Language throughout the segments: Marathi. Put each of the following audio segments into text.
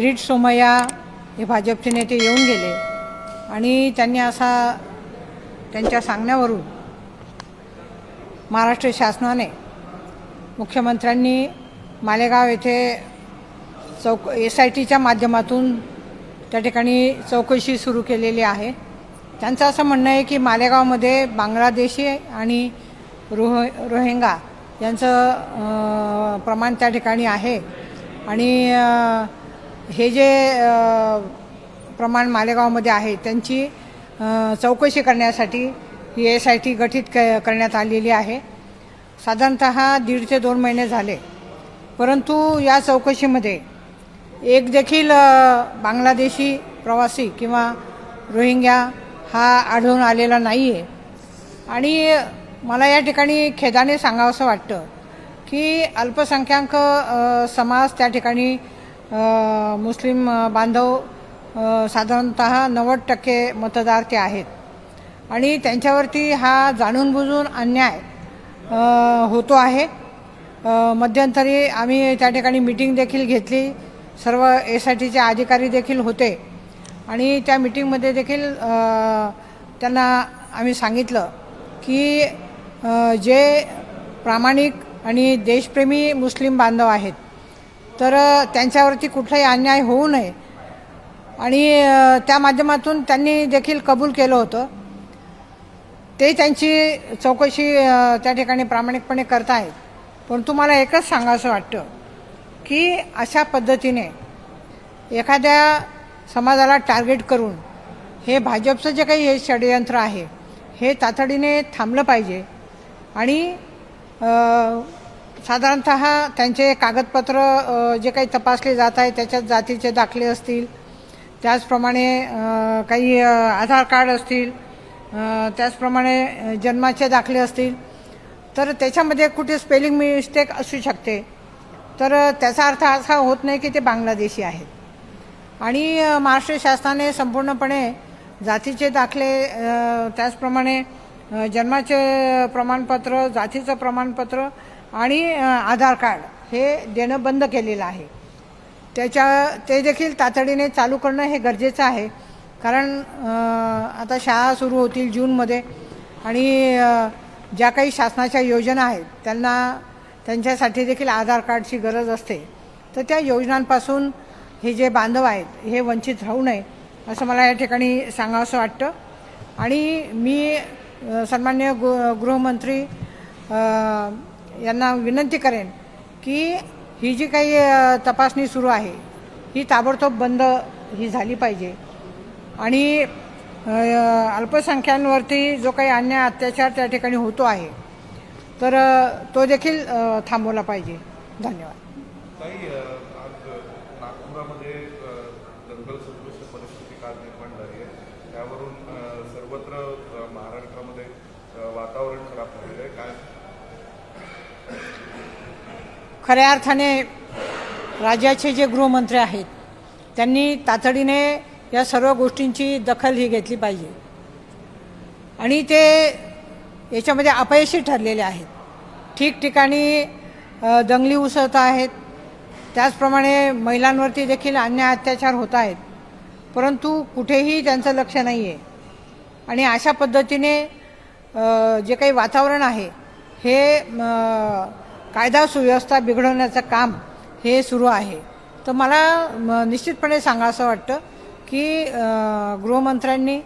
किरीट सोमय्या हे भाजपचे नेते येऊन गेले आणि त्यांनी त्यांच्या सांगण्यावरून महाराष्ट्र शासनाने मुख्यमंत्र्यांनी मालेगाव येथे SITच्या माध्यमातून त्या ठिकाणी चौकशी सुरू केलेली आहे। त्यांचं असं म्हणणं आहे की मालेगावमध्ये बांगलादेशी आणि रोहिंगा यांचं प्रमाण त्या ठिकाणी आहे आणि हे जे प्रमाण मालेगावमध्ये आहे त्यांची चौकशी करण्यासाठी ही SIT गठीत करण्यात आलेली आहे। साधारणतः 1.5 ते 2 महिने झाले, परंतु या चौकशीमध्ये एक देखील बांगलादेशी प्रवासी किंवा रोहिंग्या हा आढळून आलेला नाही आहे। आणि मला या ठिकाणी खेदाने सांगावंसं वाटतं की अल्पसंख्याक समाज त्या ठिकाणी मुस्लिम बांधव साधारणतः 90% मतदार ते आहेत आणि त्यांच्यावरती हा जाणून बुजून अन्याय होतो आहे। मध्यंतरी आम्ही त्या ठिकाणी मीटिंग देखील घेतली, सर्व SITचे अधिकारी देखील होते आणि त्या मीटिंगमध्ये देखील त्यांना आम्ही सांगितलं की जे प्रामाणिक आणि देशप्रेमी मुस्लिम बांधव आहेत तर त्यांच्यावरती कुठलाही अन्याय होऊ नये आणि त्या माध्यमातून त्यांनी देखील कबूल केलं होतं। ते त्यांची चौकशी त्या ठिकाणी प्रामाणिकपणे करत आहेत, पण तुम्हाला एकच सांगावंसं वाटतं की अशा पद्धतीने एखाद्या समाजाला टार्गेट करून हे भाजपचं जे काही हे षडयंत्र आहे हे तातडीने थांबलं पाहिजे आणि साधारणतः त्यांचे कागदपत्र जे काही तपासले जात आहे त्याच्यात जातीचे दाखले असतील, त्याचप्रमाणे काही आधार कार्ड असतील, त्याचप्रमाणे जन्माचे दाखले असतील, तर त्याच्यामध्ये कुठे स्पेलिंग मिस्टेक असू शकते, तर त्याचा अर्थ असा होत नाही की ते बांगलादेशी आहेत। आणि महाराष्ट्र शासनाने संपूर्णपणे जातीचे दाखले, त्याचप्रमाणे जन्माचे प्रमाणपत्र, जातीचं प्रमाणपत्र आणि आधार कार्ड हे देणं बंद केलेलं आहे। ते देखील तातडीने चालू करणं हे गरजेचं आहे, कारण आता शाळा सुरू होतील जूनमध्ये आणि ज्या काही शासनाच्या योजना आहेत त्यांच्यासाठी देखील आधार कार्डची गरज असते, तर त्या योजनांपासून हे जे बांधव आहेत हे वंचित राहू नये असं मला या ठिकाणी सांगावंसं वाटतं। आणि मी सन्माननीय गृहमंत्री यांना विनंती करेन की ही जी काही तपासणी सुरू आहे ही ताबडतोब बंद झाली पाहिजे आणि अल्पसंख्यांवरती जो काही अन्याय अत्याचार त्या ठिकाणी होतो आहे तर तो देखील थांबवला पाहिजे। धन्यवाद। नागपुरामध्ये दंगल सदृश परिस्थिती काल निर्माण झाली आहे, त्यावरून सर्वत्र महाराष्ट्रामध्ये वातावरण खराब झालेलं आहे। काय खऱ्या अर्थाने राज्याचे जे गृहमंत्री आहेत त्यांनी तातडीने या सर्व गोष्टींची दखल ही घेतली पाहिजे आणि ते याच्यामध्ये अपयशी ठरलेले आहेत। ठिकठिकाणी दंगली उसळत आहेत, त्याचप्रमाणे महिलांवरती देखील अन्याय अत्याचार होत आहेत, परंतु कुठेही त्यांचं लक्ष नाही आहे आणि अशा पद्धतीने जे काही वातावरण आहे हे कायदा सुव्यवस्था बिघडवण्याचं काम हे सुरू आहे। तर मला निश्चितपणे सांगावंसं वाटतं की गृहमंत्र्यांनी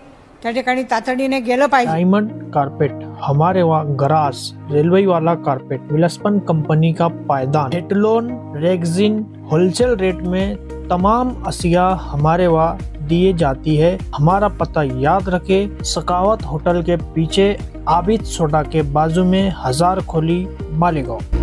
त्या ठिकाणी तातडीने गेलं पाहिजे। डायमंड कारपेट हमारे वहाँ गरास रेलवे वाला कारपेट विलस्पन कंपनी का पायदान हेटलोन रेगजिन होलसेल रेट में तमाम अशिया हमारे वहाँ दिए जाती है। हमारा पता याद रखे, सकावत होटल के पीछे आबिद सोडा के बाजू में हजार खोली मालेगांव।